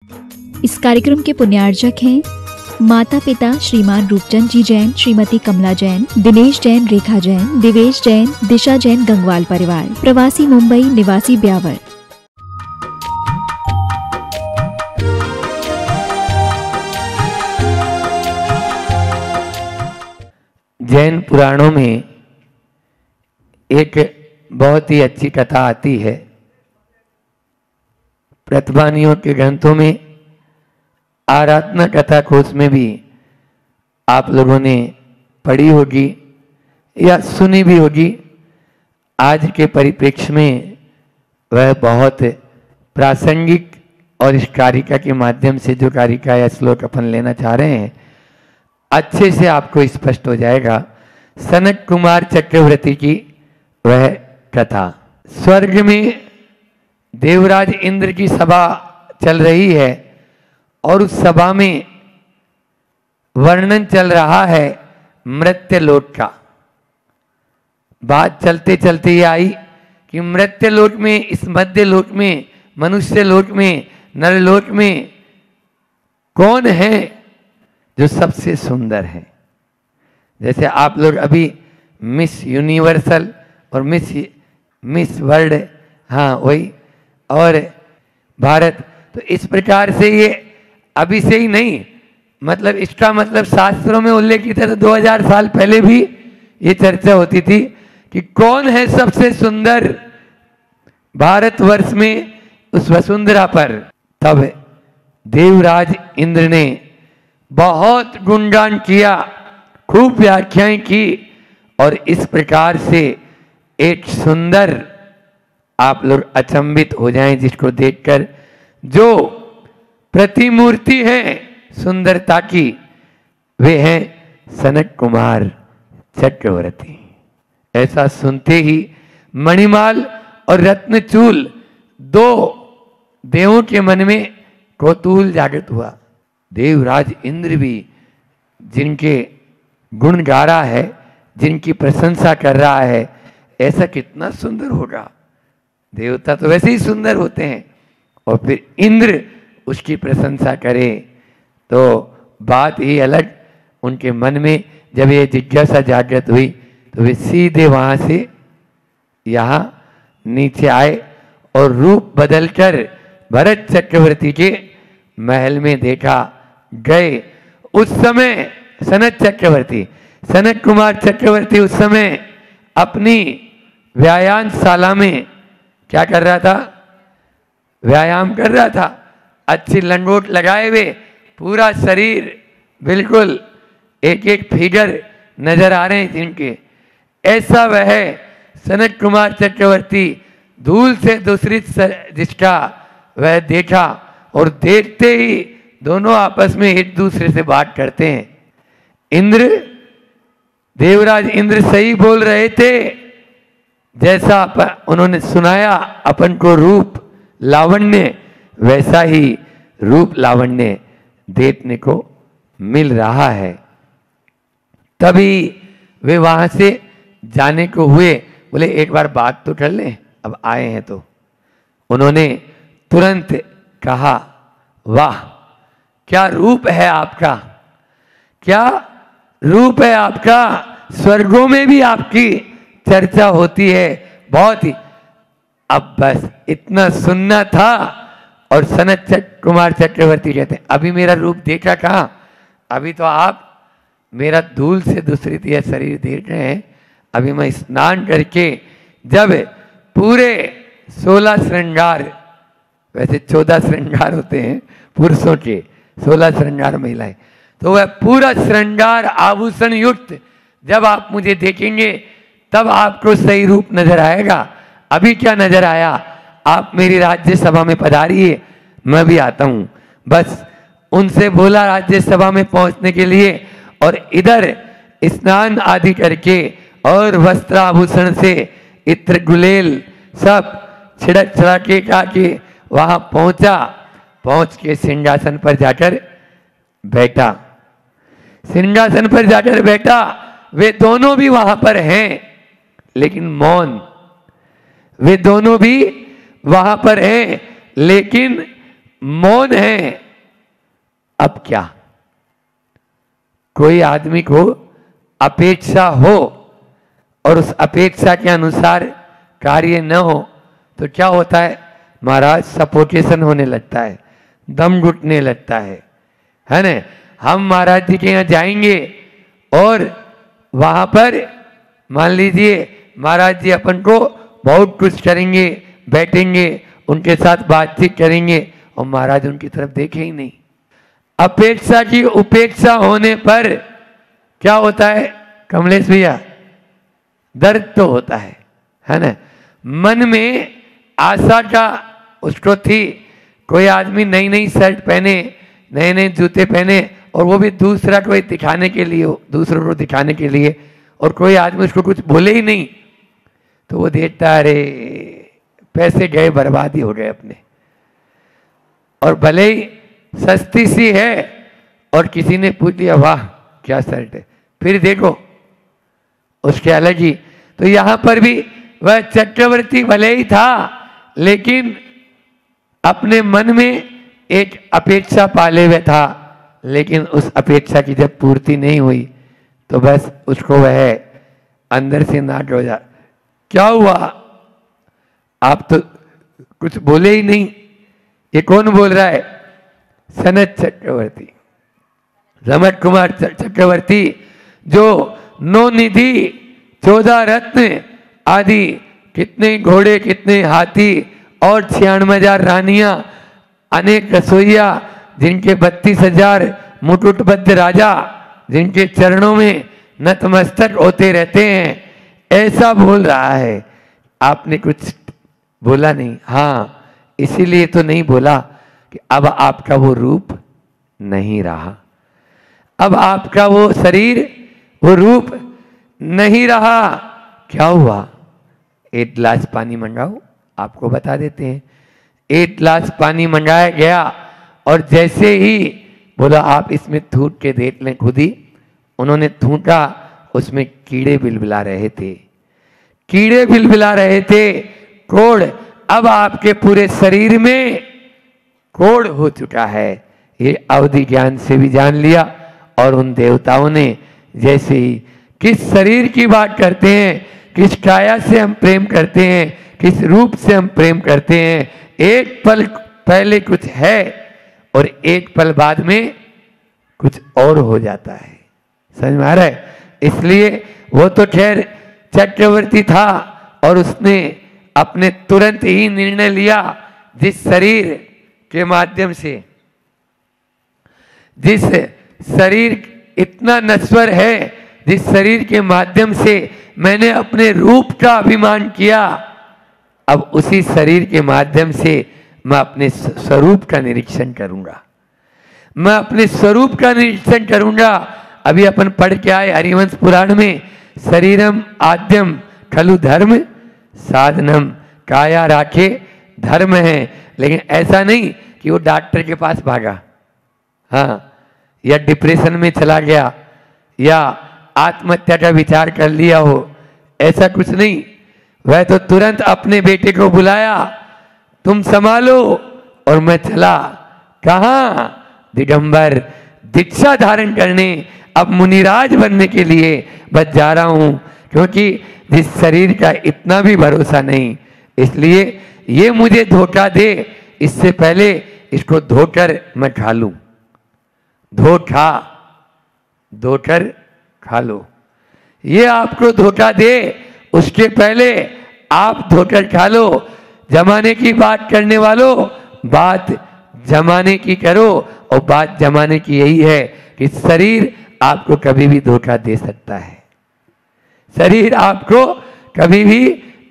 इस कार्यक्रम के पुण्यार्जक हैं माता पिता श्रीमान रूपचंद जी जैन, श्रीमती कमला जैन, दिनेश जैन, रेखा जैन, दिवेश जैन, दिशा जैन, गंगवाल परिवार, प्रवासी मुंबई, निवासी ब्यावर। जैन पुराणों में एक बहुत ही अच्छी कथा आती है। प्रतिभानियों के ग्रंथों में आराधना कथा कोश में भी आप लोगों ने पढ़ी होगी या सुनी भी होगी। आज के परिप्रेक्ष्य में वह बहुत प्रासंगिक और इस कारिका के माध्यम से जो कारिका या श्लोक अपन लेना चाह रहे हैं अच्छे से आपको स्पष्ट हो जाएगा। सनक कुमार चक्रवर्ती की वह कथा। स्वर्ग में देवराज इंद्र की सभा चल रही है और उस सभा में वर्णन चल रहा है मृत्यलोक का। बात चलते चलते ये आई कि मृत्यलोक में, इस मध्य लोक में, मनुष्य लोक में, नरलोक में कौन है जो सबसे सुंदर है। जैसे आप लोग अभी मिस यूनिवर्सल और मिस वर्ल्ड, हाँ वही, और भारत, तो इस प्रकार से ये अभी से ही नहीं, मतलब इसका मतलब शास्त्रों में उल्लेखित है। तो 2000 साल पहले भी ये चर्चा होती थी कि कौन है सबसे सुंदर भारतवर्ष में, उस वसुंधरा पर। तब देवराज इंद्र ने बहुत गुणगान किया, खूब व्याख्याएं की और इस प्रकार से एक सुंदर, आप लोग अचंभित हो जाएं जिसको देखकर, जो प्रतिमूर्ति है सुंदरता की, वे हैं सनक कुमार चक्रवर्ती। ऐसा सुनते ही मणिमाल और रत्नचूल दो देवों के मन में कौतूहल जागृत हुआ। देवराज इंद्र भी जिनके गुण गा रहा है, जिनकी प्रशंसा कर रहा है, ऐसा कितना सुंदर होगा। देवता तो वैसे ही सुंदर होते हैं और फिर इंद्र उसकी प्रशंसा करे तो बात ही अलग। उनके मन में जब ये जिज्ञासा जागृत हुई तो वे सीधे वहां से यहाँ नीचे आए और रूप बदलकर भरत चक्रवर्ती के महल में देखा गए। उस समय सनक कुमार चक्रवर्ती उस समय अपनी व्यायामशाला में क्या कर रहा था? व्यायाम कर रहा था। अच्छी लंगोट लगाए हुए, पूरा शरीर बिल्कुल एक एक फिगर नजर आ रहे हैं जिनके। ऐसा वह सनक कुमार चक्रवर्ती धूल से दूसरी जिसका वह देखा और देखते ही दोनों आपस में एक दूसरे से बात करते हैं। देवराज इंद्र सही बोल रहे थे, जैसा उन्होंने सुनाया अपन को रूप लावण्य, वैसा ही रूप लावण्य देखने को मिल रहा है। तभी वे वहां से जाने को हुए। बोले एक बार बात तो कर लें, अब आए हैं तो। उन्होंने तुरंत कहा, वाह क्या रूप है आपका, क्या रूप है आपका, स्वर्गों में भी आपकी चर्चा होती है, बहुत ही। अब बस इतना सुनना था। और सनक कुमार चक्रवर्ती कहते हैं, अभी मेरा रूप देखा कहाँ, अभी तो आप मेरा धूल से दूसरी यह शरीर देख रहे हैं। अभी मैं स्नान करके जब पूरे 16 श्रृंगार, वैसे 14 श्रृंगार होते हैं पुरुषों के, 16 श्रृंगार महिलाएं, तो वह पूरा श्रृंगार आभूषण युक्त जब आप मुझे देखेंगे तब आपको सही रूप नजर आएगा। अभी क्या नजर आया, आप मेरी राज्यसभा में पधारिए, मैं भी आता हूं। बस उनसे बोला राज्यसभा में पहुंचने के लिए, और इधर स्नान आदि करके और वस्त्र आभूषण से इत्र गुलेल सब छिड़क छिड़के के वहां पहुंचा। पहुंच के सिंहासन पर जाकर बैठा। सिंहासन पर जाकर बैठा। वे दोनों भी वहां पर हैं लेकिन मौन। वे दोनों भी वहां पर हैं लेकिन मौन है। अब क्या, कोई आदमी को अपेक्षा हो और उस अपेक्षा के अनुसार कार्य न हो तो क्या होता है महाराज? सफोकेशन होने लगता है, दम घुटने लगता है ना। हम महाराज जी के यहाँ जाएंगे और वहां पर मान लीजिए महाराज जी अपन को बहुत कुछ करेंगे, बैठेंगे, उनके साथ बातचीत करेंगे और महाराज उनकी तरफ देखे ही नहीं। अपेक्षा की उपेक्षा होने पर क्या होता है कमलेश भैया? दर्द तो होता है ना। मन में आशा का उसको थी, कोई आदमी नई नई शर्ट पहने, नए नए जूते पहने और वो भी दूसरा कोई दिखाने के लिए, दूसरों को दिखाने के लिए, और कोई आदमी उसको कुछ बोले ही नहीं तो वो देखता अरे पैसे गए, बर्बादी हो गए अपने। और भले ही सस्ती सी है और किसी ने पूछ लिया वाह क्या शर्ट है, फिर देखो उसके अलग ही। तो यहां पर भी वह चक्रवर्ती भले ही था लेकिन अपने मन में एक अपेक्षा पाले हुए था, लेकिन उस अपेक्षा की जब पूर्ति नहीं हुई तो बस उसको वह अंदर से नाट हो जा। क्या हुआ? आप तो कुछ बोले ही नहीं। ये कौन बोल रहा है? सनत चक्रवर्ती, रमत कुमार चक्रवर्ती, जो 9 निधि 14 रत्न आदि, कितने घोड़े, कितने हाथी और 96,000 रानियां, अनेक रसोइया, जिनके 32,000 मुकुटबद्ध राजा, जिनके चरणों में नतमस्तक होते रहते हैं, ऐसा बोल रहा है। आपने कुछ बोला नहीं। हाँ, इसीलिए तो नहीं बोला कि अब आपका वो रूप नहीं रहा, अब आपका वो शरीर, वो रूप नहीं रहा। क्या हुआ? 1 गिलास पानी मंगाओ, आपको बता देते हैं। 1 गिलास पानी मंगाया गया और जैसे ही बोला आप इसमें थूक के देख लें खुद ही, उन्होंने थूका, उसमें कीड़े बिलबिला रहे थे, कीड़े बिलबिला रहे थे, कोढ़। अब आपके पूरे शरीर में कोढ़ हो चुका है। ये अवधि ज्ञान से भी जान लिया। और उन देवताओं ने जैसे ही किस शरीर की बात करते हैं, किस काया से हम प्रेम करते हैं, किस रूप से हम प्रेम करते हैं, एक पल पहले कुछ है और एक पल बाद में कुछ और हो जाता है। समझ में आ रहा है? इसलिए वो तो खैर चक्रवर्ती था और उसने अपने तुरंत ही निर्णय लिया, जिस शरीर के माध्यम से, जिस शरीर इतना नश्वर है, जिस शरीर के माध्यम से मैंने अपने रूप का अभिमान किया, अब उसी शरीर के माध्यम से मैं अपने स्वरूप का निरीक्षण करूंगा, मैं अपने स्वरूप का निरीक्षण करूंगा। अभी अपन पढ़ के आए हरिवंश पुराण में, शरीरम आद्यम खलु धर्म साधनम, काया राखे धर्म है। लेकिन ऐसा नहीं कि वो डॉक्टर के पास भागा, हाँ, या डिप्रेशन में चला गया या आत्महत्या का विचार कर लिया हो, ऐसा कुछ नहीं। वह तो तुरंत अपने बेटे को बुलाया, तुम संभालो, और मैं चला। कहाँ? दिगंबर, दीक्षा धारण करने, अब मुनिराज बनने के लिए बस जा रहा हूं, क्योंकि जिस शरीर का इतना भी भरोसा नहीं, इसलिए ये मुझे धोखा दे, इससे पहले इसको धोकर मैं खा लूं। धोखा धोकर खा लो। ये आपको धोखा दे, उसके पहले आप धोकर खा लो। जमाने की बात करने वालों, बात जमाने की करो, और बात जमाने की यही है कि शरीर आपको कभी भी धोखा दे सकता है। शरीर आपको कभी भी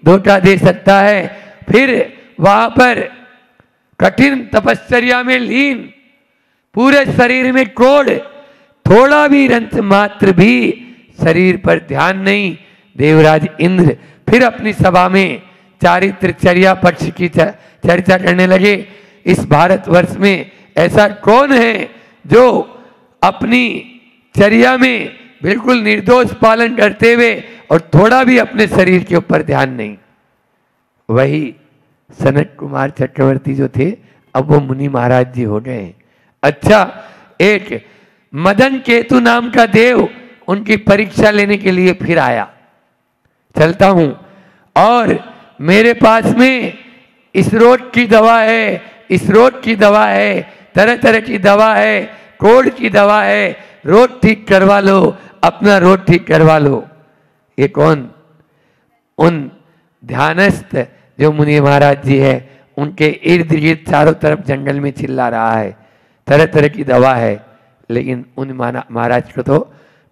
धोखा दे सकता है। फिर वहां पर कठिन तपश्चर्या में लीन, पूरे शरीर में कोढ़, थोड़ा भी रंत मात्र भी शरीर पर ध्यान नहीं। देवराज इंद्र फिर अपनी सभा में चारित्रचर्या पक्ष की चर्चा करने लगे। इस भारतवर्ष में ऐसा कौन है जो अपनी चर्या में बिल्कुल निर्दोष पालन करते हुए और थोड़ा भी अपने शरीर के ऊपर ध्यान नहीं? वही सनत कुमार चक्रवर्ती जो थे, अब वो मुनि महाराज जी हो गए। अच्छा, एक मदन केतु नाम का देव उनकी परीक्षा लेने के लिए फिर आया। चलता हूं और मेरे पास में इस रोग की दवा है, इस रोग की दवा है, तरह तरह की दवा है, कोढ़ की दवा है, रोग ठीक करवा लो, अपना रोग ठीक करवा लो। ये कौन? उन ध्यानस्थ जो मुनि महाराज जी है, उनके इर्द गिर्द चारों तरफ जंगल में चिल्ला रहा है, तरह तरह की दवा है, लेकिन उन महाराज को तो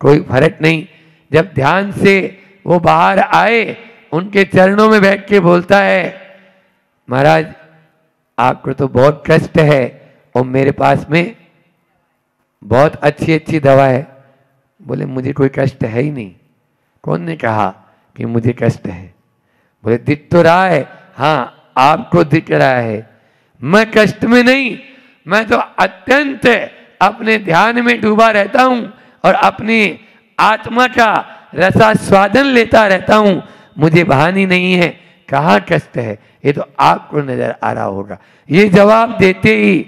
कोई फर्क नहीं। जब ध्यान से वो बाहर आए, उनके चरणों में बैठ के बोलता है, महाराज आपको तो बहुत कष्ट है और मेरे पास में बहुत अच्छी अच्छी दवा है। बोले मुझे कोई कष्ट है ही नहीं। कौन ने कहा कि मुझे कष्ट है? बोले दिख तो रहा है। हाँ, आपको दिख रहा है, मैं कष्ट में नहीं, मैं तो अत्यंत अपने ध्यान में डूबा रहता हूं और अपनी आत्मा का रसास्वादन लेता रहता हूं, मुझे भान ही नहीं है कहाँ कष्ट है, ये तो आपको नजर आ रहा होगा। ये जवाब देते ही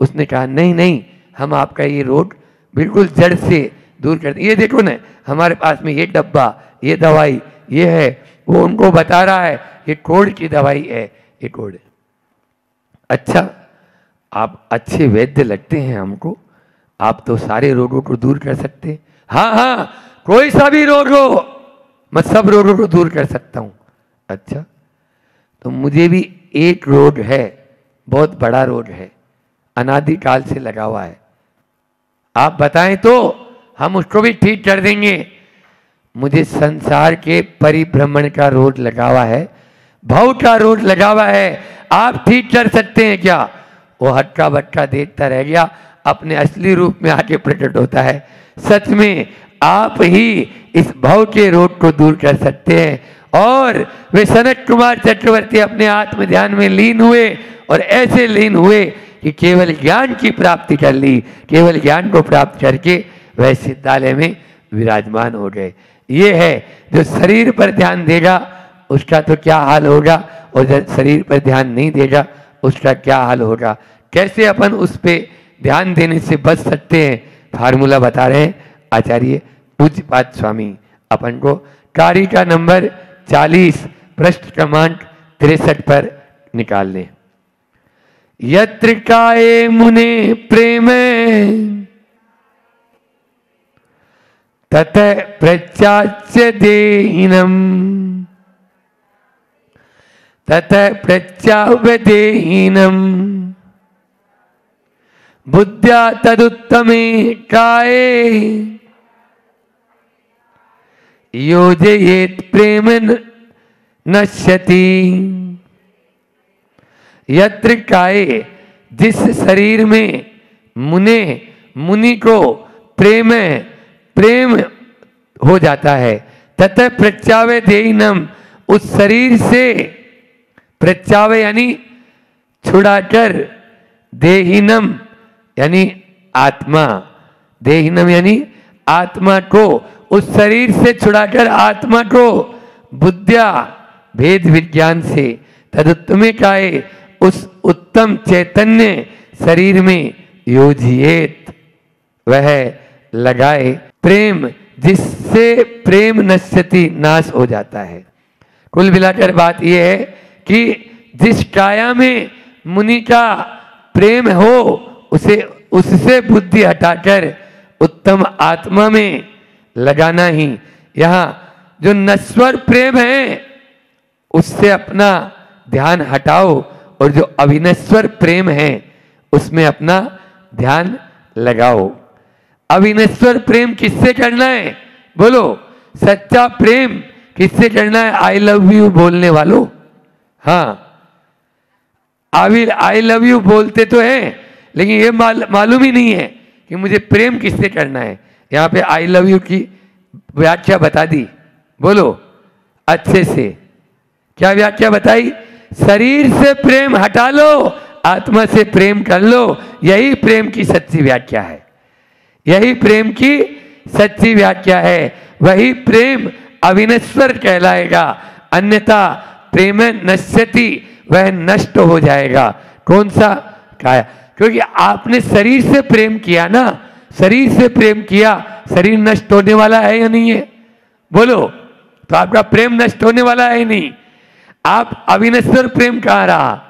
उसने कहा नहीं नहीं, हम आपका ये रोग बिल्कुल जड़ से दूर कर दें। ये देखो ना, हमारे पास में ये डब्बा, ये दवाई, ये है। वो उनको बता रहा है ये कोढ़ की दवाई है, ये कोढ़। अच्छा, आप अच्छे वैद्य लगते हैं हमको, आप तो सारे रोगों को दूर कर सकते हैं। हाँ हाँ, कोई सा भी रोग हो, मैं सब रोगों को दूर कर सकता हूं। अच्छा, तो मुझे भी एक रोग है, बहुत बड़ा रोग है, अनादिकाल से लगा हुआ है, आप बताएं तो हम उसको भी ठीक कर देंगे। मुझे संसार के परिभ्रमण का रोग लगा हुआ है, भव का रोग लगा हुआ है, आप ठीक कर सकते हैं क्या? वो हक्का बक्का देखता रह गया, अपने असली रूप में आके प्रकट होता है। सच में आप ही इस भव के रोग को दूर कर सकते हैं। और वे सनत कुमार चक्रवर्ती अपने आत्म ध्यान में लीन हुए और ऐसे लीन हुए कि केवल ज्ञान की प्राप्ति कर ली, केवल ज्ञान को प्राप्त करके वह सिद्धालय में विराजमान हो गए। ये है जो शरीर पर ध्यान देगा उसका तो क्या हाल होगा, और जो शरीर पर ध्यान नहीं देगा उसका क्या हाल होगा। कैसे अपन उस पे ध्यान देने से बच सकते हैं, फार्मूला बता रहे हैं आचार्य पूज्यपाद स्वामी अपन को। कार्य का नंबर 40 पृष्ठ क्रमांक 63 पर निकाल लें। यत्र काये मुने प्रेम तत प्रत्याच्य देहिनम, तत प्रत्यावदेहीनम बुद्ध्या तदुत्तमे काये योजयेत प्रेम नश्यति। यत्र काये, जिस शरीर में मुनि को प्रेम हो जाता है, तथा प्रत्यावे देहिनम, उस शरीर से प्रत्यावे यानी छुड़ाकर, देहिनम यानी आत्मा, देहिनम यानी आत्मा को, उस शरीर से छुड़ाकर आत्मा को बुद्धिया भेद विज्ञान से, तदुत्तमे काये, उस उत्तम चैतन्य शरीर में योजिएत, वह लगाए प्रेम, जिससे प्रेम नश्यति, नाश हो जाता है। कुल मिलाकर बात यह है कि जिस काया में मुनि का प्रेम हो उससे बुद्धि हटाकर उत्तम आत्मा में लगाना ही। यहाँ जो नश्वर प्रेम है उससे अपना ध्यान हटाओ, और जो अविनश्वर प्रेम है उसमें अपना ध्यान लगाओ। अविनश्वर प्रेम किससे करना है? बोलो, सच्चा प्रेम किससे करना है? आई लव यू बोलने वालों। हाँ, आई लव यू बोलते तो हैं, लेकिन ये मालूम ही नहीं है कि मुझे प्रेम किससे करना है। यहाँ पे आई लव यू की व्याख्या बता दी, बोलो अच्छे से। क्या व्याख्या बताई? शरीर से प्रेम हटा लो, आत्मा से प्रेम कर लो, यही प्रेम की सच्ची व्याख्या है, यही प्रेम की सच्ची व्याख्या है। वही प्रेम अविनश्वर कहलाएगा, अन्यथा प्रेम नश्यति, वह नष्ट हो जाएगा। कौन सा काया, क्योंकि आपने शरीर से प्रेम किया ना, शरीर से प्रेम किया, शरीर नष्ट होने वाला है या नहीं है? बोलो, तो आपका प्रेम नष्ट होने वाला है नहीं। आप अविनश्वर प्रेम कहाँ रहा?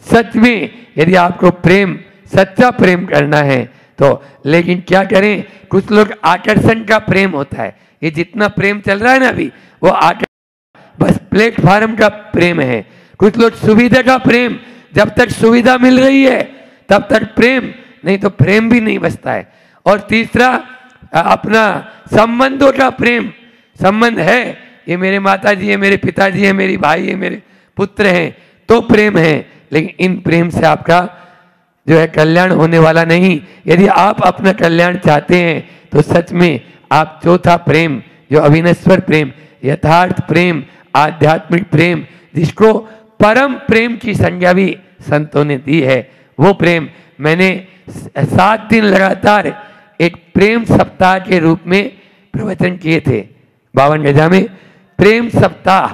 सच में यदि आपको प्रेम, सच्चा प्रेम करना है तो, लेकिन क्या करें, कुछ लोग आकर्षण का प्रेम होता है। ये जितना प्रेम चल रहा है ना अभी, वो बस प्लेटफार्म का प्रेम है। कुछ लोग सुविधा का प्रेम, जब तक सुविधा मिल रही है तब तक प्रेम, नहीं तो प्रेम भी नहीं बचता है। और तीसरा अपना संबंधों का प्रेम, संबंध है, ये मेरे माता जी है, मेरे पिताजी है, मेरी भाई है, मेरे पुत्र हैं, तो प्रेम है। लेकिन इन प्रेम से आपका जो है कल्याण होने वाला नहीं। यदि आप अपना कल्याण चाहते हैं तो सच में आप चौथा प्रेम, जो अविनश्वर प्रेम, यथार्थ प्रेम, आध्यात्मिक प्रेम, जिसको परम प्रेम की संज्ञा भी संतों ने दी है, वो प्रेम मैंने 7 दिन लगातार एक प्रेम सप्ताह के रूप में प्रवचन किए थे। 52 गजा में प्रेम सप्ताह,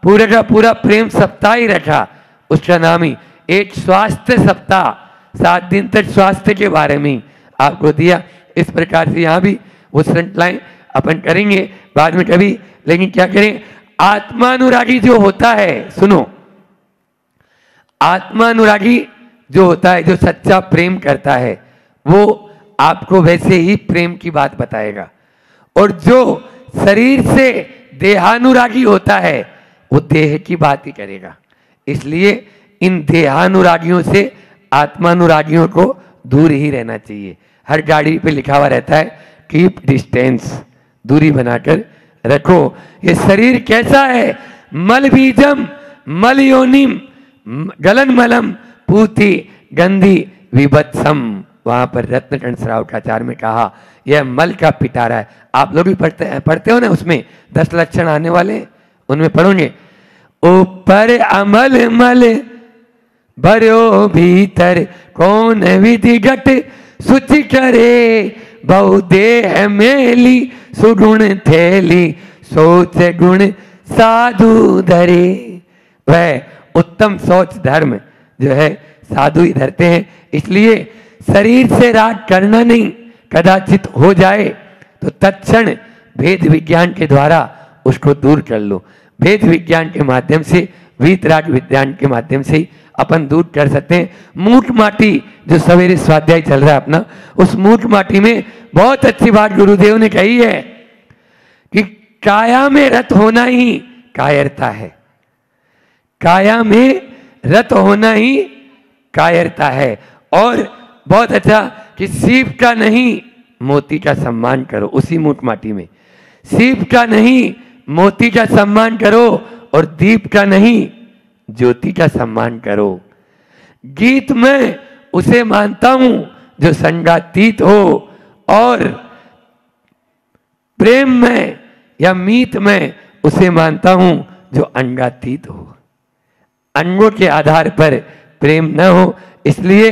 पूरा का पूरा प्रेम सप्ताह ही रखा, उसका नाम ही एक स्वास्थ्य सप्ताह, 7 दिन तक स्वास्थ्य के बारे में आपको दिया। इस प्रकार से यहाँ भी वो श्रृंखलाएं अपन करेंगे बाद में कभी। लेकिन क्या करें, आत्मानुरागी जो होता है, सुनो, आत्मानुरागी जो होता है, जो सच्चा प्रेम करता है, वो आपको वैसे ही प्रेम की बात बताएगा। और जो शरीर से देहानुरागी होता है, वो देह की बात ही करेगा। इसलिए इन देहानुरागियों से आत्मानुरागियों को दूर ही रहना चाहिए। हर गाड़ी पे लिखा हुआ रहता है कीप डिस्टेंस, दूरी बनाकर रखो। ये शरीर कैसा है? मल बीजम मल योनिम गलन मलम पूति गंधी विभत्सम। वहां पर रत्नकण श्रावकाचार्य में कहा यह मल का पिटारा है। आप लोग भी पढ़ते हो ना, उसमें 10 लक्षण आने वाले, उनमें पढ़ोगे, ऊपर अमल मल भरो भीतर कौन विधि घट सुचि करे, बहु देह मेली सुगुण थैली सोच गुण साधु धरे। वह उत्तम सोच धर्म जो है साधु ही धरते हैं। इसलिए शरीर से राग करना नहीं, कदाचित हो जाए तो तत्क्षण भेद विज्ञान के द्वारा उसको दूर कर लो। भेद विज्ञान के माध्यम से, वीतराग विज्ञान के माध्यम से अपन दूर कर सकते हैं। मूठ माटी जो सवेरे स्वाध्याय चल रहा है अपना, उस मूठ माटी में बहुत अच्छी बात गुरुदेव ने कही है कि काया में रत होना ही कायरता है, काया में रत होना ही कायरता है। और बहुत अच्छा कि सीप का नहीं मोती का सम्मान करो। उसी मूठ माटी में सीप का नहीं मोती का सम्मान करो, और दीप का नहीं ज्योति का सम्मान करो। गीत में उसे मानता हूं जो संगातीत हो, और प्रेम में या मीत में उसे मानता हूं जो अंगातीत हो। अंगों के आधार पर प्रेम न हो। इसलिए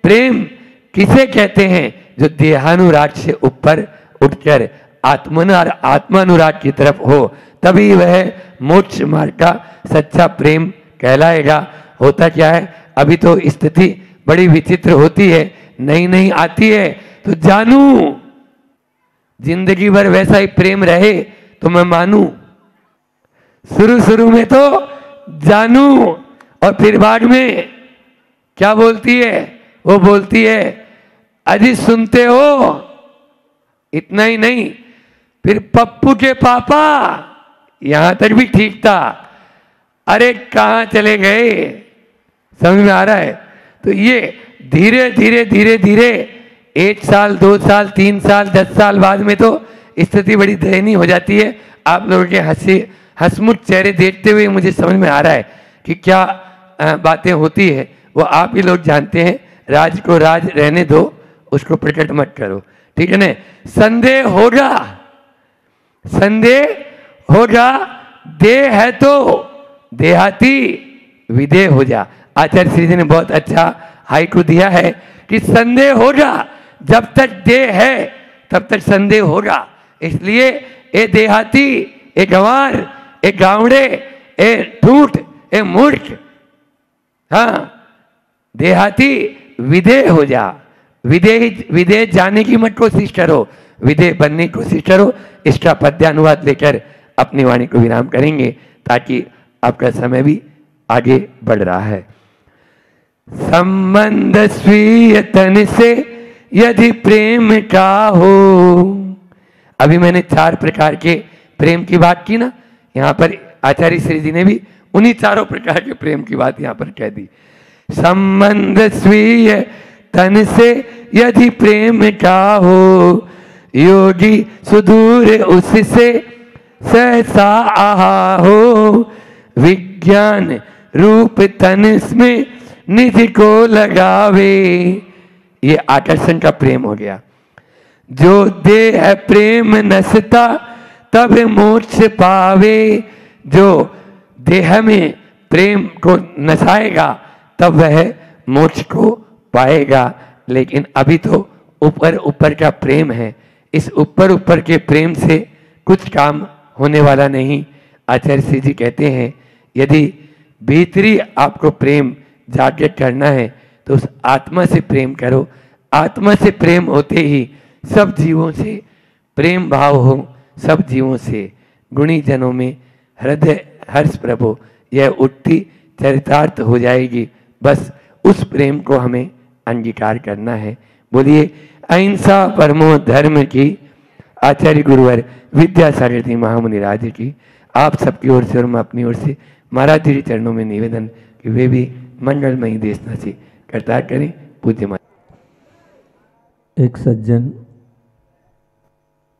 प्रेम किसे कहते हैं? जो देहानुराग से ऊपर उठकर आत्मानुराग की तरफ हो, तभी वह मोक्ष मार्ग का सच्चा प्रेम कहलाएगा। होता क्या है, अभी तो स्थिति बड़ी विचित्र होती है, नई नई आती है तो जानू, जिंदगी भर वैसा ही प्रेम रहे तो मैं मानूं। शुरू शुरू में तो जानू, और फिर बाद में क्या बोलती है? वो बोलती है अजी सुनते हो। इतना ही नहीं, फिर पप्पू के पापा, यहां तक भी ठीक था, अरे कहां चले गए? समझ में आ रहा है? तो ये धीरे धीरे धीरे धीरे 1 साल 2 साल 3 साल 10 साल बाद में तो स्थिति बड़ी दयनीय हो जाती है। आप लोगों के हंसमुख चेहरे देखते हुए मुझे समझ में आ रहा है कि क्या बातें होती है, वो आप ही लोग जानते हैं। राज को राज रहने दो, उसको प्रकट मत करो, ठीक है ना? संदेह होगा, संदेह होगा, देह है तो देहाती विदेह हो जा। आचार्य श्री जी ने बहुत अच्छा हाइकू दिया है कि संदेह होगा, जब तक देह है तब तक संदेह होगा। इसलिए ए देहाती, ए गंवार, ए गावड़े, ए ठूठ, ए मूर्ख, हाँ देहाती विधेय हो जा। विधेय जाने की मत कोशिश करो, विधेय बनने की कोशिश करो। इसका पद्यानुवाद लेकर अपनी वाणी को विराम करेंगे ताकि आपका समय भी आगे बढ़ रहा है। संबंध स्वीय तन से यदि प्रेम का हो। अभी मैंने 4 प्रकार के प्रेम की बात की ना, यहां पर आचार्य श्री जी ने भी उन्हीं 4 प्रकार के प्रेम की बात यहां पर कह दी। संबंध स्वीय तन से यदि प्रेम का हो, योगी सुदूर उससे सहसा आहा हो। विज्ञान रूप तन में निधि को लगावे, ये आकर्षण का प्रेम हो गया। जो देह प्रेम नसता तब मोक्ष पावे। जो देह में प्रेम को नसाएगा तब वह मोक्ष को पाएगा। लेकिन अभी तो ऊपर ऊपर का प्रेम है, इस ऊपर ऊपर के प्रेम से कुछ काम होने वाला नहीं। आचार्य श्री जी कहते हैं यदि भीतरी आपको प्रेम जागृत करना है तो उस आत्मा से प्रेम करो। आत्मा से प्रेम होते ही सब जीवों से प्रेम भाव हो, सब जीवों से गुणी जनों में हृदय हर्ष प्रभु यह उठती चरितार्थ हो जाएगी। बस उस प्रेम को हमें अंगीकार करना है। बोलिए अहिंसा परमो धर्म की आचार्य गुरुवर विद्यासागर जी महामुनि राज की। आप सबकी ओर से और मैं अपनी ओर से महाराज जी के चरणों में निवेदन कि वे भी मंगलमयी देशना से करता करें। पूज्य महाराज। एक सज्जन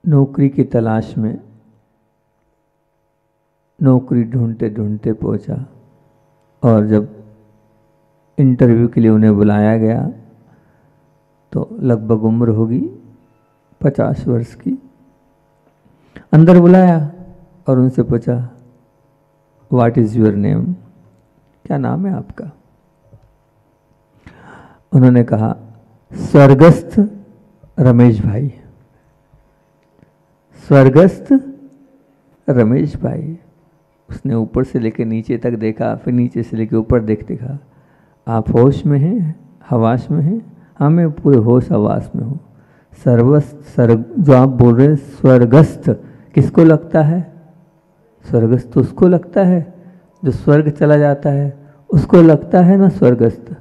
नौकरी की तलाश में नौकरी ढूंढते ढूंढते पहुंचा और जब इंटरव्यू के लिए उन्हें बुलाया गया तो लगभग उम्र होगी 50 वर्ष की। अंदर बुलाया और उनसे पूछा व्हाट इज़ योर नेम, क्या नाम है आपका। उन्होंने कहा स्वर्गस्थ रमेश भाई। स्वर्गस्थ रमेश भाई। उसने ऊपर से लेकर नीचे तक देखा, फिर नीचे से लेकर ऊपर देखा। आप होश में हैं, हवास में हैं? हाँ मैं पूरे होश हवास में हूँ। स्वर्ग जो आप बोल रहे हैं स्वर्गस्थ किसको लगता है? स्वर्गस्थ तो उसको लगता है जो स्वर्ग चला जाता है, उसको लगता है ना स्वर्गस्थ।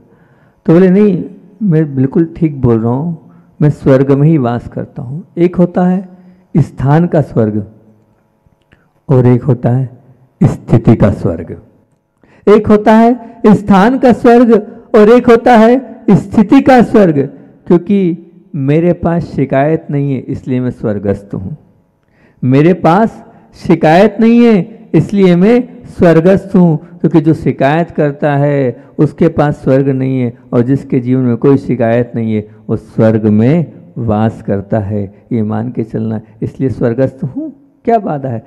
तो बोले नहीं, मैं बिल्कुल ठीक बोल रहा हूँ, मैं स्वर्ग में ही वास करता हूँ। एक होता है स्थान का स्वर्ग और एक होता है स्थिति का स्वर्ग। एक होता है स्थान का स्वर्ग और एक होता है स्थिति का स्वर्ग। क्योंकि मेरे पास शिकायत नहीं है इसलिए मैं स्वर्गस्थ हूँ। मेरे पास शिकायत नहीं है इसलिए मैं स्वर्गस्थ हूँ। क्योंकि जो शिकायत करता है उसके पास स्वर्ग नहीं है और जिसके जीवन में कोई शिकायत नहीं है वो स्वर्ग में वास करता है। ये मान के चलना, इसलिए स्वर्गस्थ हूँ। क्या बाधा है?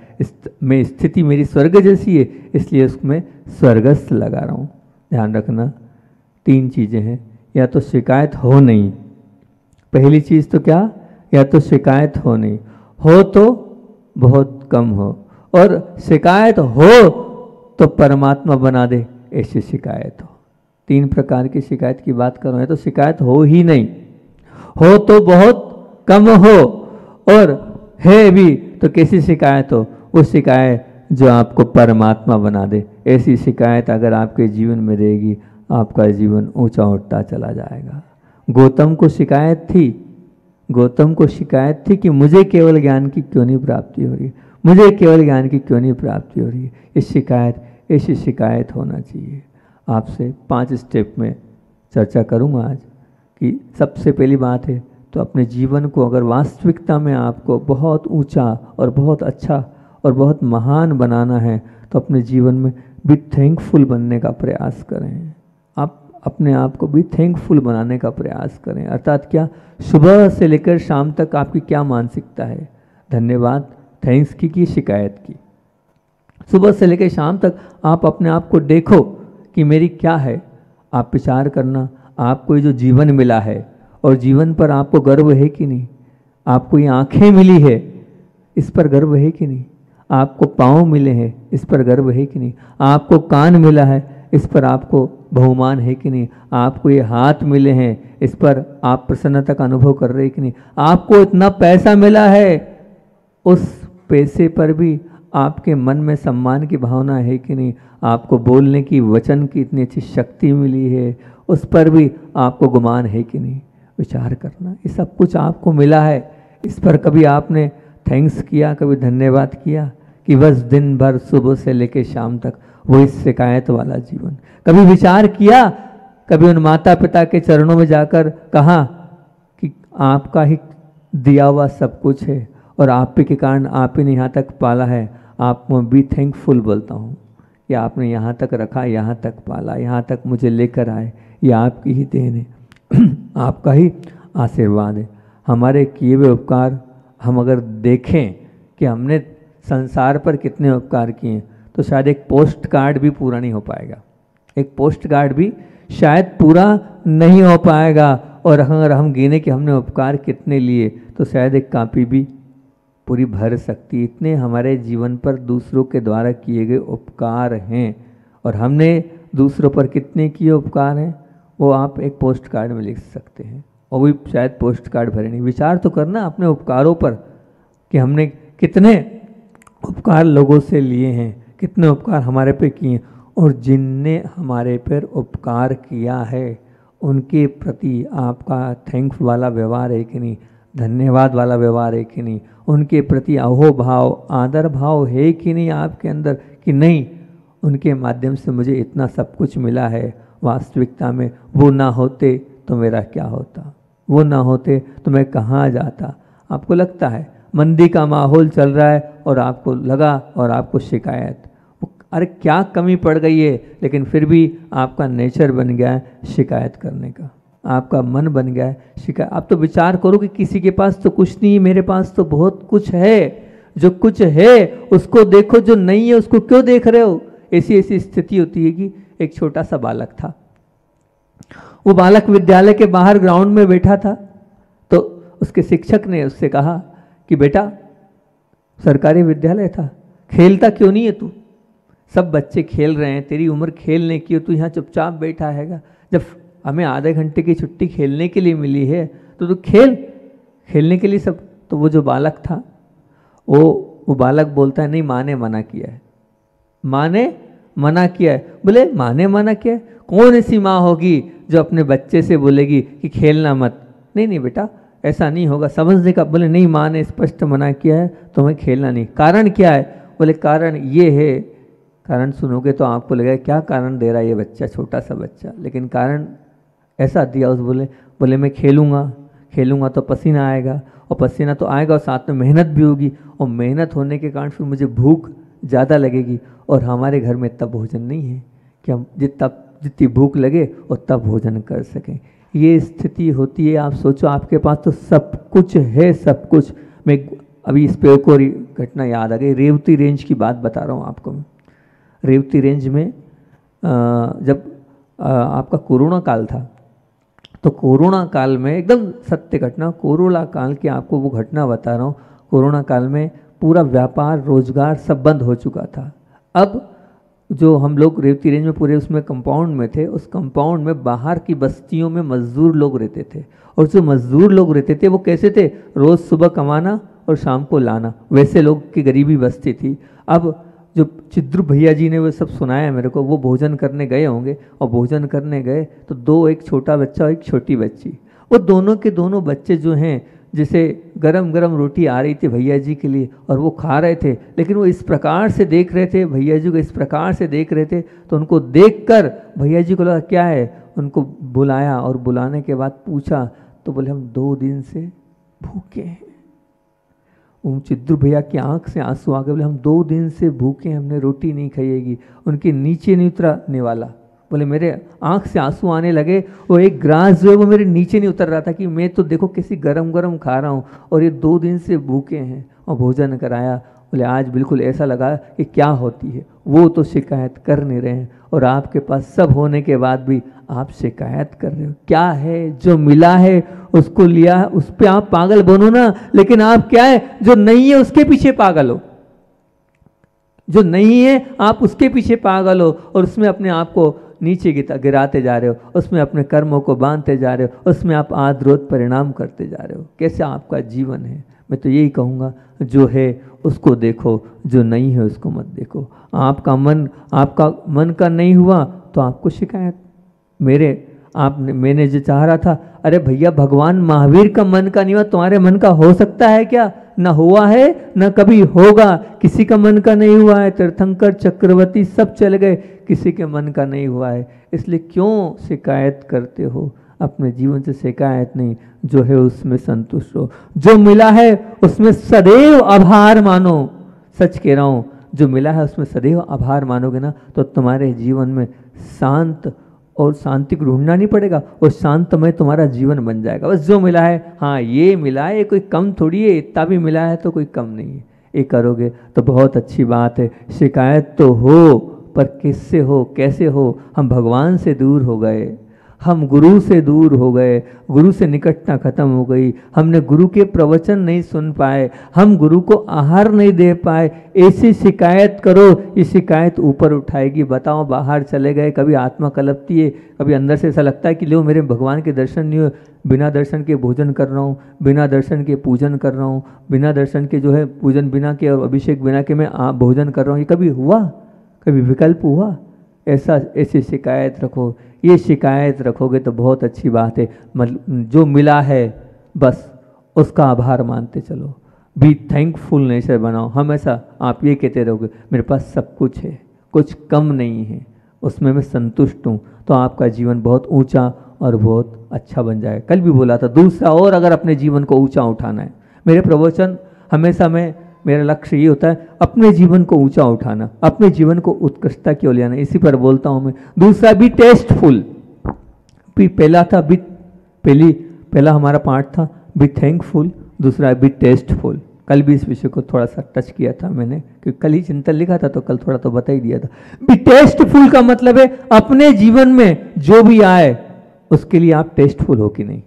मैं स्थिति मेरी स्वर्ग जैसी है इसलिए उसमें स्वर्गस्थ लगा रहा हूँ। ध्यान रखना 3 चीज़ें हैं, या तो शिकायत हो नहीं। पहली चीज़ तो क्या? या तो शिकायत हो नहीं, हो तो बहुत कम हो, और शिकायत हो तो परमात्मा बना दे ऐसी शिकायत हो। 3 प्रकार की शिकायत की बात कर रहे हैं। तो शिकायत हो ही नहीं, हो तो बहुत कम हो, और है भी तो कैसी शिकायत हो? वो शिकायत जो आपको परमात्मा बना दे। ऐसी शिकायत अगर आपके जीवन में रहेगी आपका जीवन ऊंचा उठता चला जाएगा। गौतम को शिकायत थी, गौतम को शिकायत थी कि मुझे केवल ज्ञान की क्यों नहीं प्राप्ति हो रही, मुझे केवल ज्ञान की क्यों नहीं प्राप्ति हो रही है। इस शिकायत, ऐसी शिकायत होना चाहिए। आपसे 5 स्टेप में चर्चा करूंगा आज कि सबसे पहली बात है तो अपने जीवन को अगर वास्तविकता में आपको बहुत ऊंचा और बहुत अच्छा और बहुत महान बनाना है तो अपने जीवन में भी थैंकफुल बनने का प्रयास करें। आप अपने आप को भी थैंकफुल बनाने का प्रयास करें। अर्थात क्या? सुबह से लेकर शाम तक आपकी क्या मानसिकता है? धन्यवाद, थैंक्स की शिकायत की। सुबह से लेकर शाम तक आप अपने आप को देखो कि मेरी क्या है। आप विचार करना, आपको ये जो जीवन मिला है और जीवन पर आपको गर्व है कि नहीं? आपको ये आँखें मिली है, इस पर गर्व है कि नहीं? आपको पाँव मिले हैं, इस पर गर्व है कि नहीं? आपको कान मिला है, इस पर आपको बहुमान है कि नहीं, आपको ये हाथ मिले हैं इस पर आप प्रसन्नता का अनुभव कर रहे हैं कि नहीं, आपको इतना पैसा मिला है उस पैसे पर भी आपके मन में सम्मान की भावना है कि नहीं, आपको बोलने की वचन की इतनी अच्छी शक्ति मिली है उस पर भी आपको गुमान है कि नहीं। विचार करना, ये सब कुछ आपको मिला है, इस पर कभी आपने थैंक्स किया, कभी धन्यवाद किया कि बस दिन भर सुबह से लेकर शाम तक वही शिकायत वाला जीवन। कभी विचार किया, कभी उन माता पिता के चरणों में जाकर कहा कि आपका ही दिया हुआ सब कुछ है और आप ही के कारण आप ही ने यहाँ तक पाला है, आप बी थैंकफुल बोलता हूँ कि आपने यहाँ तक रखा, यहाँ तक पाला, यहाँ तक मुझे लेकर आए, ये आपकी ही देन है, आपका ही आशीर्वाद है। हमारे किए हुए उपकार हम अगर देखें कि हमने संसार पर कितने उपकार किए तो शायद एक पोस्ट कार्ड भी पूरा नहीं हो पाएगा, एक पोस्ट कार्ड भी शायद पूरा नहीं हो पाएगा। और अगर हम गिने कि हमने उपकार कितने लिए तो शायद एक कापी भी पूरी भर सकती। इतने हमारे जीवन पर दूसरों के द्वारा किए गए उपकार हैं और हमने दूसरों पर कितने किए उपकार हैं वो आप एक पोस्ट कार्ड में लिख सकते हैं और भी शायद पोस्ट कार्ड भरे नहीं। विचार तो करना अपने उपकारों पर कि हमने कितने उपकार लोगों से लिए हैं, कितने उपकार हमारे पे किए, और जिनने हमारे पर उपकार किया है उनके प्रति आपका थैंक्स वाला व्यवहार है कि नहीं, धन्यवाद वाला व्यवहार है कि नहीं, उनके प्रति अहोभाव आदर भाव है कि नहीं आपके अंदर, कि नहीं उनके माध्यम से मुझे इतना सब कुछ मिला है, वास्तविकता में वो ना होते तो मेरा क्या होता, वो ना होते तो मैं कहाँ जाता। आपको लगता है मंदी का माहौल चल रहा है और आपको लगा और आपको शिकायत, अरे क्या कमी पड़ गई है, लेकिन फिर भी आपका नेचर बन गया है शिकायत करने का, आपका मन बन गया है शिकायत। आप तो विचार करो कि किसी के पास तो कुछ नहीं, मेरे पास तो बहुत कुछ है, जो कुछ है उसको देखो, जो नहीं है उसको क्यों देख रहे हो। ऐसी ऐसी स्थिति होती है कि एक छोटा सा बालक था, वो बालक विद्यालय के बाहर ग्राउंड में बैठा था, तो उसके शिक्षक ने उससे कहा कि बेटा सरकारी विद्यालय था, खेलता क्यों नहीं है तू, सब बच्चे खेल रहे हैं, तेरी उम्र खेलने की, तू यहाँ चुपचाप बैठा हैगा, जब हमें आधे घंटे की छुट्टी खेलने के लिए मिली है तो तू खेलने के लिए सब। तो वो जो बालक था वो बालक बोलता है नहीं माँ ने मना किया है, माँ ने मना किया है। बोले माँ ने मना किया है, कौन ऐसी माँ होगी जो अपने बच्चे से बोलेगी कि खेलना मत, नहीं नहीं बेटा ऐसा नहीं होगा, समझने का। बोले नहीं माँ ने स्पष्ट मना किया है तो मैं खेलना नहीं। कारण क्या है? बोले कारण ये है। कारण सुनोगे तो आपको लगेगा क्या कारण दे रहा है ये बच्चा, छोटा सा बच्चा, लेकिन कारण ऐसा दिया उस। बोले मैं खेलूँगा तो पसीना आएगा, और पसीना तो आएगा और साथ में मेहनत भी होगी, और मेहनत होने के कारण फिर मुझे भूख ज़्यादा लगेगी, और हमारे घर में इतना भोजन नहीं है कि हम जितनी भूख लगे उतना भोजन कर सकें। ये स्थिति होती है। आप सोचो आपके पास तो सब कुछ है, सब कुछ। मैं अभी इस पे एक और घटना याद आ गई, रेवती रेंज की बात बता रहा हूँ आपको। रेवती रेंज में जब आपका कोरोना काल था, तो कोरोना काल में एकदम सत्य घटना, कोरोना काल की आपको वो घटना बता रहा हूँ। कोरोना काल में पूरा व्यापार रोजगार सब बंद हो चुका था। अब जो हम लोग रेवती रेंज में पूरे उसमें कंपाउंड में थे, उस कंपाउंड में बाहर की बस्तियों में मजदूर लोग रहते थे, और जो मजदूर लोग रहते थे वो कैसे थे, रोज़ सुबह कमाना और शाम को लाना, वैसे लोग की गरीबी बस्ती थी। अब जो चिद्रू भैया जी ने वो सब सुनाया मेरे को, वो भोजन करने गए होंगे, और भोजन करने गए तो दो, एक छोटा बच्चा और एक छोटी बच्ची, वो दोनों के दोनों बच्चे जो हैं, जैसे गरम गरम रोटी आ रही थी भैया जी के लिए और वो खा रहे थे, लेकिन वो इस प्रकार से देख रहे थे, भैया जी को इस प्रकार से देख रहे थे, तो उनको देखकर भैया जी को लगा क्या है, उनको बुलाया, और बुलाने के बाद पूछा तो बोले हम 2 दिन से भूखे हैं। उन चिद्रू भैया की आंख से आंसू आ गए, बोले हम 2 दिन से भूखे हैं, हमने रोटी नहीं खाएगी। उनके नीचे नहीं उतरने वाला, बोले मेरे आंख से आंसू आने लगे, वो एक ग्रास जो है वो मेरे नीचे नहीं उतर रहा था कि मैं तो देखो कैसी गरम गरम खा रहा हूँ और ये 2 दिन से भूखे हैं, और भोजन कराया। बोले आज बिल्कुल ऐसा लगा कि क्या होती है, वो तो शिकायत कर नहीं रहे हैं, और आपके पास सब होने के बाद भी आप शिकायत कर रहे हो। क्या है जो मिला है उसको लिया, उस पर आप पागल बनो ना, लेकिन आप क्या है जो नहीं है उसके पीछे पागल हो, जो नहीं है आप उसके पीछे पागल हो, और उसमें अपने आप को नीचे गिराते जा रहे हो, उसमें अपने कर्मों को बांधते जा रहे हो, उसमें आप आद्रोत परिणाम करते जा रहे हो। कैसे आपका जीवन है? मैं तो यही कहूँगा, जो है उसको देखो, जो नहीं है उसको मत देखो। आपका मन का नहीं हुआ तो आपको शिकायत। मैंने जो चाह रहा था, अरे भैया भगवान महावीर का मन का नहीं हुआ, तुम्हारे मन का हो सकता है क्या? ना हुआ है ना कभी होगा। किसी का मन का नहीं हुआ है, तीर्थंकर चक्रवर्ती सब चले गए, किसी के मन का नहीं हुआ है। इसलिए क्यों शिकायत करते हो? अपने जीवन से शिकायत नहीं, जो है उसमें संतुष्ट हो। जो मिला है उसमें सदैव आभार मानो। सच कह रहा हूँ, जो मिला है उसमें सदैव आभार मानोगे ना, तो तुम्हारे जीवन में शांत और शांति को ढूंढना नहीं पड़ेगा, और शांतमय तुम्हारा जीवन बन जाएगा। बस जो मिला है, हाँ ये मिला है, कोई कम थोड़ी है, इतना भी मिला है तो कोई कम नहीं है। ये करोगे तो बहुत अच्छी बात है। शिकायत तो हो, पर किससे हो, कैसे हो? हम भगवान से दूर हो गए, हम गुरु से दूर हो गए, गुरु से निकटता खत्म हो गई, हमने गुरु के प्रवचन नहीं सुन पाए, हम गुरु को आहार नहीं दे पाए। ऐसी शिकायत करो, ये शिकायत ऊपर उठाएगी। बताओ, बाहर चले गए, कभी आत्मा कलपती है, कभी अंदर से ऐसा लगता है कि लो मेरे भगवान के दर्शन नहीं हुए, बिना दर्शन के भोजन कर रहा हूँ, बिना दर्शन के पूजन कर रहा हूँ, बिना दर्शन के जो है पूजन बिना के और अभिषेक बिना के मैं भोजन कर रहा हूँ। ये कभी हुआ? कभी विकल्प हुआ? ऐसी शिकायत रखो। ये शिकायत रखोगे तो बहुत अच्छी बात है। मतलब जो मिला है बस उसका आभार मानते चलो। बी थैंकफुल नेचर बनाओ। हमेशा आप ये कहते रहोगे, मेरे पास सब कुछ है, कुछ कम नहीं है, उसमें मैं संतुष्ट हूँ, तो आपका जीवन बहुत ऊंचा और बहुत अच्छा बन जाए। कल भी बोला था, दूसरा और अगर अपने जीवन को ऊंचा उठाना है, मेरे प्रवचन हमेशा मेरा लक्ष्य ये होता है, अपने जीवन को ऊंचा उठाना, अपने जीवन को उत्कृष्टता की ओर ले आना। इसी पर बोलता हूँ मैं। दूसरा, बी टेस्टफुल। पहला हमारा पार्ट था बी थैंकफुल, दूसरा बी टेस्टफुल। कल भी इस विषय को थोड़ा सा टच किया था मैंने, क्योंकि कल ही चिंतन लिखा था तो कल थोड़ा तो बता ही दिया था। बी टेस्टफुल का मतलब है अपने जीवन में जो भी आए उसके लिए आप टेस्टफुल हो कि नहीं।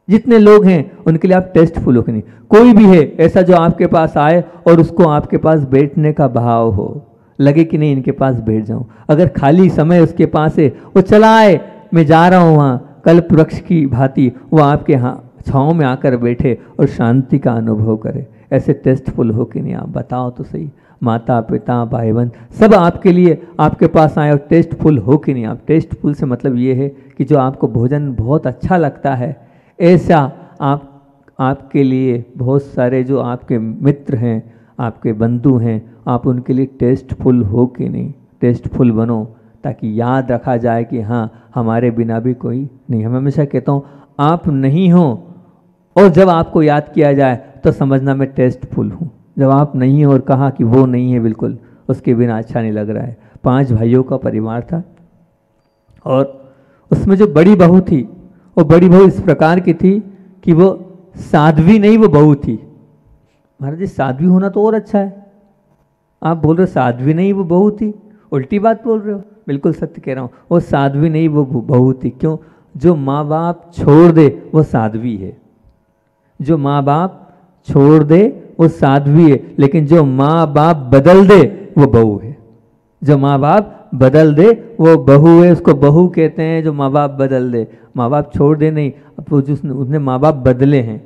जितने लोग हैं उनके लिए आप टेस्टफुल हो कि नहीं। कोई भी है ऐसा जो आपके पास आए और उसको आपके पास बैठने का भाव हो, लगे कि नहीं इनके पास बैठ जाऊं। अगर खाली समय उसके पास है, वो चला आए, मैं जा रहा हूं वहाँ, कल्प वृक्ष की भांति वो आपके छाँव में आकर बैठे और शांति का अनुभव करे। ऐसे टेस्टफुल हो कि नहीं? आप बताओ तो सही। माता पिता भाई बहन सब आपके लिए आपके पास आए और टेस्टफुल हो कि नहीं? आप टेस्टफुल से मतलब ये है कि जो आपको भोजन बहुत अच्छा लगता है, ऐसा आपके लिए बहुत सारे जो आपके मित्र हैं, आपके बंधु हैं, आप उनके लिए टेस्टफुल हो कि नहीं? टेस्टफुल बनो, ताकि याद रखा जाए कि हाँ हमारे बिना भी कोई नहीं। हम हमेशा कहता हूँ, आप नहीं हो और जब आपको याद किया जाए तो समझना मैं टेस्टफुल हूँ। जब आप नहीं हो और कहा कि वो नहीं है बिल्कुल, उसके बिना अच्छा नहीं लग रहा है। 5 भाइयों का परिवार था और उसमें जो बड़ी बहू थी, वो बड़ी बहू इस प्रकार की थी कि वो साध्वी नहीं, वो बहू थी। महाराज जी, साध्वी होना तो और अच्छा है। आप बोल रहे हो साध्वी नहीं वो बहू थी, उल्टी बात बोल रहे हो। बिल्कुल सत्य कह रहा हूँ, वो साध्वी नहीं वो बहू थी। क्यों? जो माँ बाप छोड़ दे वो साध्वी है। जो माँ बाप छोड़ दे वो साध्वी है, लेकिन जो माँ बाप बदल दे वो बहू है। जो माँ बाप बदल दे वो बहू है, उसको बहू कहते हैं। जो माँ बाप बदल दे, माँ बाप छोड़ दे नहीं, अब उसने माँ बाप बदले हैं।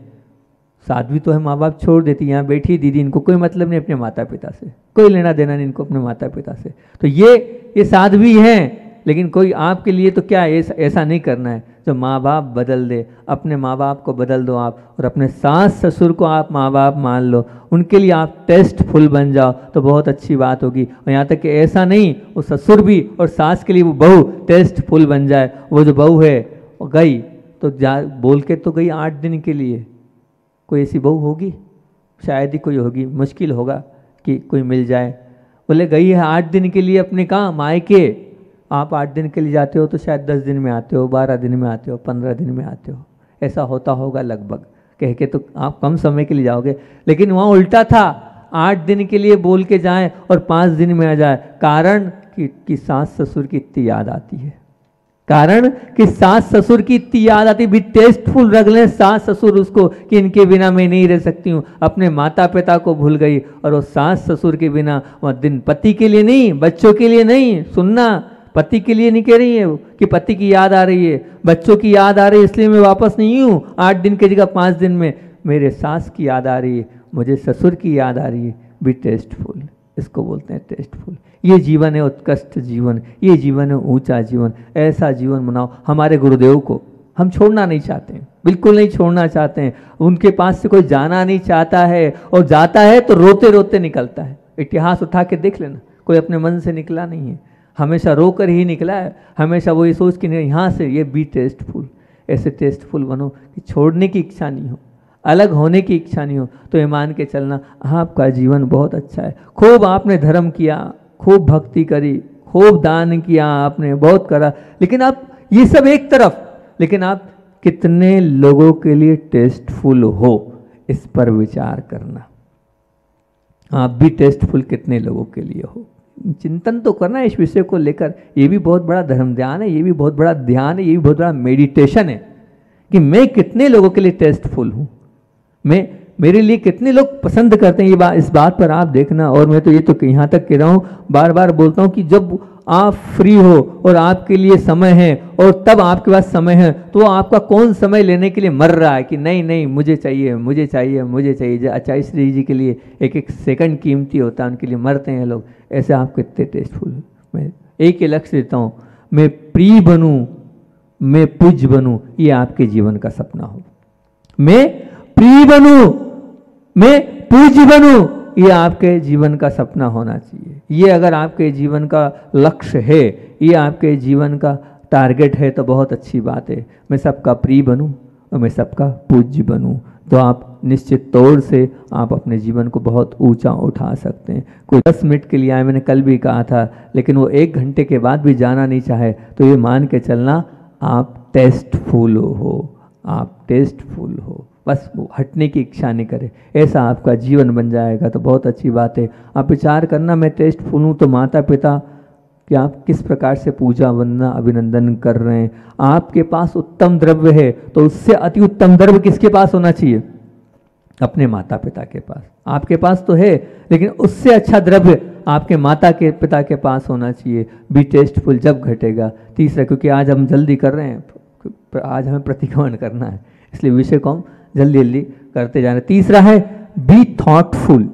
साध्वी तो है माँ बाप छोड़ देती, यहाँ बैठी दीदी, इनको कोई मतलब नहीं अपने माता पिता से, कोई लेना देना नहीं इनको अपने माता पिता से, तो ये साध्वी हैं। लेकिन कोई आपके लिए तो क्या ऐसा नहीं करना है। जो माँ बाप बदल दे, अपने माँ बाप को बदल दो आप, और अपने सास ससुर को आप माँ बाप मान लो, उनके लिए आप टेस्टफुल बन जाओ तो बहुत अच्छी बात होगी। और यहाँ तक कि ऐसा नहीं, वो ससुर भी और सास के लिए वो बहू टेस्टफुल बन जाए। वो जो बहू है वो गई तो बोल के तो गई 8 दिन के लिए। कोई ऐसी बहू होगी? शायद ही कोई होगी, मुश्किल होगा कि कोई मिल जाए। बोले गई है 8 दिन के लिए अपने काम मायके। आप 8 दिन के लिए जाते हो तो शायद 10 दिन में आते हो, 12 दिन में आते हो, 15 दिन में आते हो, ऐसा होता होगा लगभग। कह के तो आप कम समय के लिए जाओगे, लेकिन वहाँ उल्टा था, 8 दिन के लिए बोल के जाएं और 5 दिन में आ जाए। कारण कि सास ससुर की इतनी याद आती है। कारण कि सास ससुर की इतनी याद आती, भी टेस्टफुल रख लें सास ससुर उसको कि इनके बिना मैं नहीं रह सकती हूँ। अपने माता पिता को भूल गई और वो सास ससुर के बिना वह दिन पति के लिए नहीं, बच्चों के लिए नहीं, सुनना पति के लिए नहीं कह रही है कि पति की याद आ रही है, बच्चों की याद आ रही है इसलिए मैं वापस नहीं हूँ 8 दिन की जगह 5 दिन में, मेरे सास की याद आ रही है, मुझे ससुर की याद आ रही है। बी टेस्टफुल, इसको बोलते हैं टेस्टफुल। ये जीवन है उत्कृष्ट जीवन, ये जीवन है ऊंचा जीवन। ऐसा जीवन बनाओ। हमारे गुरुदेव को हम छोड़ना नहीं चाहते हैं, बिल्कुल नहीं छोड़ना चाहते हैं। उनके पास से कोई जाना नहीं चाहता है, और जाता है तो रोते रोते निकलता है। इतिहास उठा के देख लेना, कोई अपने मन से निकला नहीं है, हमेशा रोकर ही निकला है। हमेशा वो ये सोच कि नहीं यहाँ से, ये बी टेस्टफुल। ऐसे टेस्टफुल बनो कि छोड़ने की इच्छा नहीं हो, अलग होने की इच्छा नहीं हो। तो ये मान के चलना आपका जीवन बहुत अच्छा है। खूब आपने धर्म किया, खूब भक्ति करी, खूब दान किया, आपने बहुत करा, लेकिन आप ये सब एक तरफ, लेकिन आप कितने लोगों के लिए टेस्टफुल हो, इस पर विचार करना। आप भी टेस्टफुल कितने लोगों के लिए हो, चिंतन तो करना इस विषय को लेकर। ये भी बहुत बड़ा धर्म ध्यान है, ये भी बहुत बड़ा ध्यान है, ये भी बहुत बड़ा मेडिटेशन है कि मैं कितने लोगों के लिए टेस्टफुल हूँ, मैं मेरे लिए कितने लोग पसंद करते हैं। ये इस बात पर आप देखना। और मैं तो ये तो यहाँ तक कह रहा हूँ, बार बार बोलता हूँ कि जब आप फ्री हो और आपके लिए समय है और तब आपके पास समय है, तो आपका कौन समय लेने के लिए मर रहा है कि नहीं नहीं मुझे चाहिए मुझे चाहिए मुझे चाहिए। आचार्य श्री जी के लिए एक एक सेकंड कीमती होता है, उनके लिए मरते हैं लोग। ऐसे आप कितने टेस्टफुल। मैं एक ही लक्ष्य देता हूँ, मैं प्रिय बनूँ, मैं पूज्य बनूँ, ये आपके जीवन का सपना हो। मैं प्रिय बनूँ, मैं पूज्य बनूँ, ये आपके जीवन का सपना होना चाहिए। ये अगर आपके जीवन का लक्ष्य है, ये आपके जीवन का टारगेट है, तो बहुत अच्छी बात है। मैं सबका प्रिय बनूं और मैं सबका पूज्य बनूं, तो आप निश्चित तौर से आप अपने जीवन को बहुत ऊंचा उठा सकते हैं। कोई 10 मिनट के लिए आए, मैंने कल भी कहा था, लेकिन वो 1 घंटे के बाद भी जाना नहीं चाहे, तो ये मान के चलना आप टेस्टफुल हो, आप टेस्टफुल हो। बस वो हटने की इच्छा नहीं करे, ऐसा आपका जीवन बन जाएगा तो बहुत अच्छी बात है। आप विचार करना, मैं टेस्टफुल हूँ तो माता पिता कि आप किस प्रकार से पूजा वंदना अभिनंदन कर रहे हैं। आपके पास उत्तम द्रव्य है तो उससे अति उत्तम द्रव्य किसके पास होना चाहिए? अपने माता पिता के पास। आपके पास तो है, लेकिन उससे अच्छा द्रव्य आपके माता के पिता के पास होना चाहिए। बी टेस्टफुल जब घटेगा। तीसरा, क्योंकि आज हम जल्दी कर रहे हैं, आज हमें प्रतिक्रमण करना है, इसलिए विषय को हम जल्दी जल्दी करते जा रहे हैं। तीसरा है बी थॉटफुल।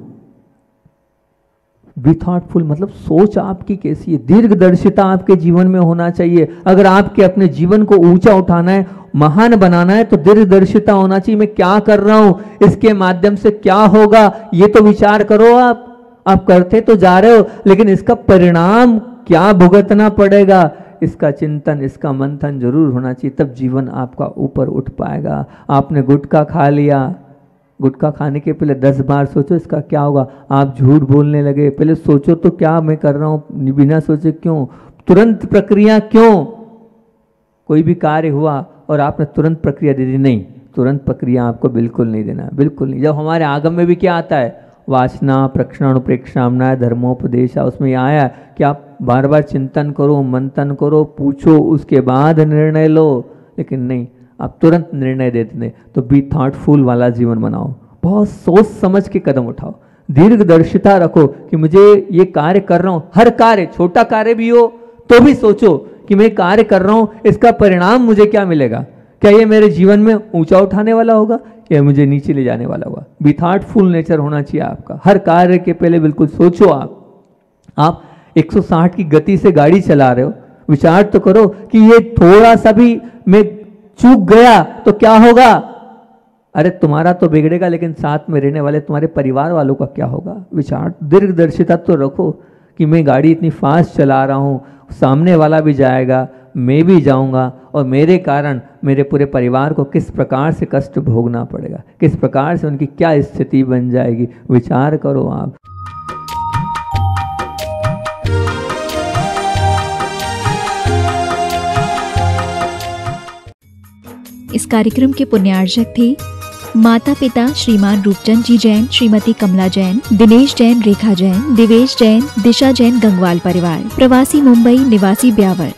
बी थॉटफुल मतलब सोच आपकी कैसी है, दीर्घदर्शिता आपके जीवन में होना चाहिए। अगर आपके अपने जीवन को ऊंचा उठाना है, महान बनाना है, तो दीर्घदर्शिता होना चाहिए। मैं क्या कर रहा हूं, इसके माध्यम से क्या होगा, ये तो विचार करो। आप करते तो जा रहे हो, लेकिन इसका परिणाम क्या भुगतना पड़ेगा, इसका चिंतन, इसका मंथन जरूर होना चाहिए। तब जीवन आपका ऊपर उठ पाएगा। आपने गुटखा खा लिया, गुटखा खाने के पहले 10 बार सोचो इसका क्या होगा। आप झूठ बोलने लगे, पहले सोचो तो क्या मैं कर रहा हूँ, बिना सोचे क्यों, तुरंत प्रक्रिया क्यों। कोई भी कार्य हुआ और आपने तुरंत प्रक्रिया दे दी, नहीं, तुरंत प्रक्रिया आपको बिल्कुल नहीं देना, बिल्कुल नहीं। जब हमारे आगम में भी क्या आता है, वासना प्रक्षण प्रेक्षामना धर्मोपदेश, उसमें आया कि आप बार बार चिंतन करो, मंथन करो, पूछो, उसके बाद निर्णय लो। लेकिन नहीं, आप तुरंत निर्णय देते हैं। तो बी थॉटफुल वाला जीवन बनाओ, बहुत सोच समझ के कदम उठाओ, दीर्घदर्शिता रखो कि मुझे ये कार्य कर रहा हूँ। हर कार्य, छोटा कार्य भी हो तो भी सोचो कि मैं कार्य कर रहा हूँ, इसका परिणाम मुझे क्या मिलेगा, क्या ये मेरे जीवन में ऊंचा उठाने वाला होगा या मुझे नीचे ले जाने वाला होगा। बी थॉटफुल नेचर होना चाहिए आपका। हर कार्य के पहले बिल्कुल सोचो। आप 160 की गति से गाड़ी चला रहे हो, विचार तो करो कि ये थोड़ा सा भी मैं चूक गया तो क्या होगा। अरे तुम्हारा तो बिगड़ेगा, लेकिन साथ में रहने वाले तुम्हारे परिवार वालों का क्या होगा। विचार, दीर्घदर्शिता तो रखो कि मैं गाड़ी इतनी फास्ट चला रहा हूँ, सामने वाला भी जाएगा, मैं भी जाऊंगा, और मेरे कारण मेरे पूरे परिवार को किस प्रकार से कष्ट भोगना पड़ेगा, किस प्रकार से उनकी क्या स्थिति बन जाएगी। विचार करो आप। इस कार्यक्रम के पुण्यार्चक थे माता पिता श्रीमान रूपचंद जी जैन, श्रीमती कमला जैन, दिनेश जैन, रेखा जैन, दिवेश जैन, दिशा जैन, गंगवाल परिवार, प्रवासी मुंबई, निवासी ब्यावर।